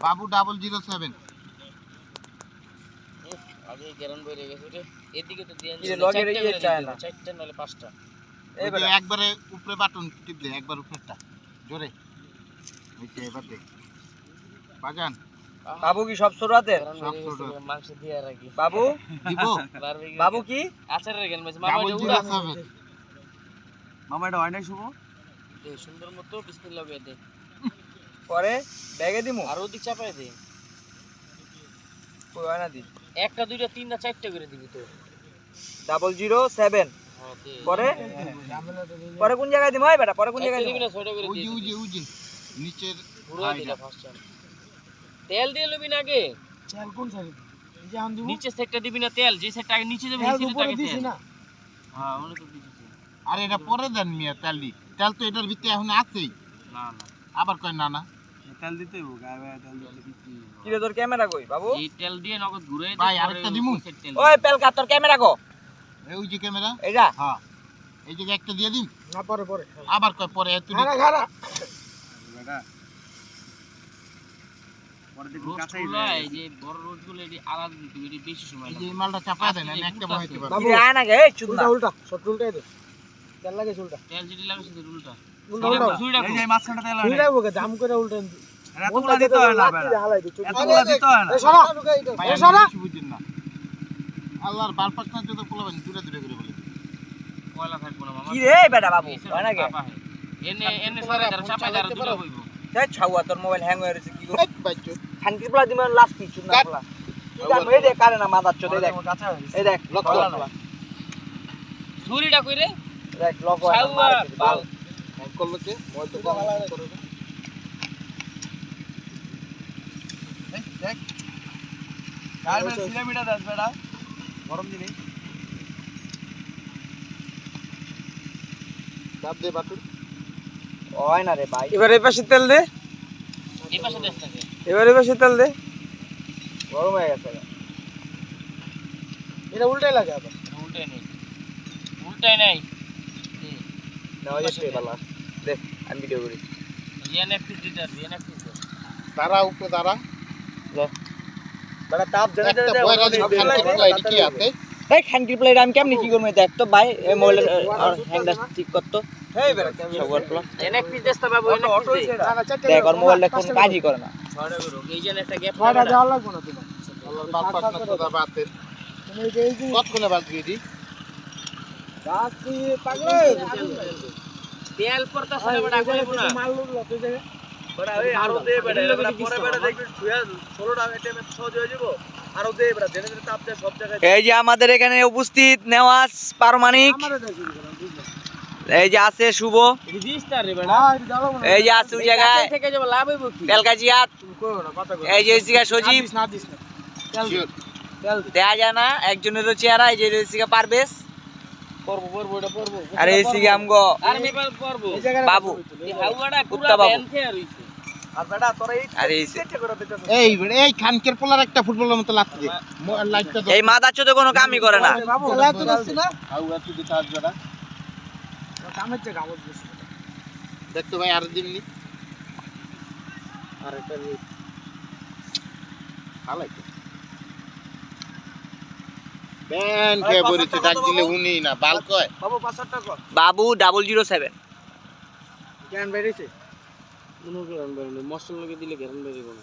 বাবু 007 আগে গ্যারান বইরে গেছে রে এদিকে তো দিয়ে এই লগের এই চায় না চারটা নালে পাঁচটা এইবারে একবারে উপরে বাটন টিপ দে একবার উপরেরটা জোরে এইটা এবার দে বাজান বাবু কি সব ছোড়াতে সব ছোট মাংস দিয়ে রাখি বাবু দিব বাবু কি আচারের গেল মাছ মামা এটা উড়া 007 মামা এটা হয় না শুভ দে সুন্দর মতো বিসমিল্লাহ করে দে পরে ব্যাগে দিমু আর ওদিক চাপায় দে কই হয় না দি একটা দুইটা তিনটা চারটা করে দিবি তো 007 হ্যাঁ দে পরে পরে কোন জায়গায় দিমু এই বেটা পরে কোন জায়গায় দিবি দিমু না ছয়টা করে ওই দিবি যে নিচের পুরো দিলা ফার্স্ট তেল দিয়ে লবি না আগে চাল কোন সাইড এই যে আন দিব নিচে সেটটা দিবি না তেল যে সেটটা আগে নিচে যাবে সেই সেটটা আগে তেল না হ্যাঁ ওনে তো দিছি আর এটা পরে দেন মিয়া তেল তো এটার ভিতরে এখন আছেই না না আবার কয় না না তেল দিতেই হবে গায়ে গায়ে তেল দিতে কি রে তোর ক্যামেরা কই বাবু এই তেল দিয়ে নগদ ঘুরে ভাই, আরেকটা দিমু? ওই পেলকা তোর ক্যামেরা কো ওই যে ক্যামেরা এইটা হ্যাঁ এই যে একটা দিয়ে দিন না পরে পরে আবার কয় পরে তুই খারা খারা বেটা পরে রোস্টগুলো এই যে বড় রোস্টগুলো এটি আলাদা দিতে এটি বেশি সময় এই যে লাগে এই মালটা চাপা দেন আমি একটা বহাইতে পারবো বাবু, কি রে আয় না গে এই চুদনা উল্টা উল্টা সব উল্টাই দে তেল লাগে উল্টা তেল যেটি লাগে সেটা উল্টা উল্টা উল্টা সুইটা এই যে মাছখানটা তেল উল্টা ওকে জাম করে উল্টা এত গুলা দিতে হয় না বেটা হালাই দে এত গুলা দিতে হয় না এই সরা ভাই এই আমি সরা বেশি বুঝিন না আল্লাহর বালপাক না যত পোলাবেন দূরে দূরে করে বলে কয়লা থাকবো না মামা কি রে বেটা বাবু হয় না গে এনে এনে সরে দাঁড়া চাপায় দাঁড়া দুটো হইবো এই ছাউয়া তোর মোবাইল হ্যাং হয়ে গেছে কি গো বাইচো খানকি পোলা দিমা লাস্ট কি চুদনা পোলা কি জানো এই দেখ কারে না মাদার চোদ এই দেখ এই দেখ লক্ষ্য ছুরিটা কই রে দেখ লক হয় ছাউয়া বাল করলো কে মই তো কম করে দেখ কার মে সিনেমিটা দাস বেটা গরম দিনে চাপ দে বাটুর হয় না রে ভাই এবারে পাশে তেল দে এই পাশে দেশ থাকে এবারে পাশে তেল দে গরম হয়ে গেছে এটা উল্টাই লাগে আবার উল্টাই নাই না ওই যে বালা দে আমি ভিডিও করি জিএনএফপি দিতে জিএনএফপি তারা উপরে তারা বড় তাপ জেনে একটা জেনে বয়রা দিন খান কি আছে এই খানকি প্লেট আমি কেমনি কি করব দেখ তো ভাই এই মোবাইল হ্যাংটা ঠিক কর তো এই বেটা সবার প্লা জিএনএফপি দেশটা বাবু অটো এনে দেখ আর মোবাইলটা কোন কাজই করে না ছড়া করো এই যে একটা গ্যাপ ছয়টা দেওয়া লাগবে না তোমার আল্লাহর বালপাক না তো দা বাতেন তুমি এই যে এই যে কতক্ষণে বাদ দিয়ে দি গাছ দিয়ে পাগল তেল পড়তা সরে বড় আগে না মাল লতে জায়গা বড় এই আরো দে বেটা এবারে পরে বেটা দেখবি 16টা এটিএম সহজ হয়ে যাব আরো দে বেটা জেনে জেনে তাপ দে সব জায়গায় এই যে আমাদের এখানে উপস্থিত নেওয়াজ পারমাণিক আমারে দেখি বুঝলা এই যে আছে শুভ এই দিস্তার রে বড় হ্যাঁ এটা দাও না এই যে আছে ওই জায়গায় থেকে যাব লাভ হইব কি তেলকাজিয়াত তুমি কইও না কথা কই এই যে এসিকা সজীব না দিস না তেল শিওর তেল দেখা যায় না একজনেরও চেহারা এই যে এসিকা পারবেশ পড়বো এটা পড়বো আর এসিকা আমগো আর মেপাল পড়বো এই জায়গায় বাবু এই হাওয়াটা পুরো কুত্তা বাবু। ব্যান খেয়ে রইছে আর বেটা তোরা এই আর এই এই খানকের পোলার একটা ফুটবলের মতো লাগছে লাইটটা এই মাথা চোদে কোনো কামই করে না বাবু খেলা তো দিছ না আউয়া তুই দিতে আসবে না কামের জায়গা আমার দিছ দেখতো ভাই আর দিননি আর একটা ভালাই ব্যান কে বলেছে ডাক দিলে উনি না বাল কয় বাবু 500 টাকা বাবু 007 জ্ঞান বেরিয়েছে মনে করেন মশলা লগে দিলে গেরান বেরিয়ে গেল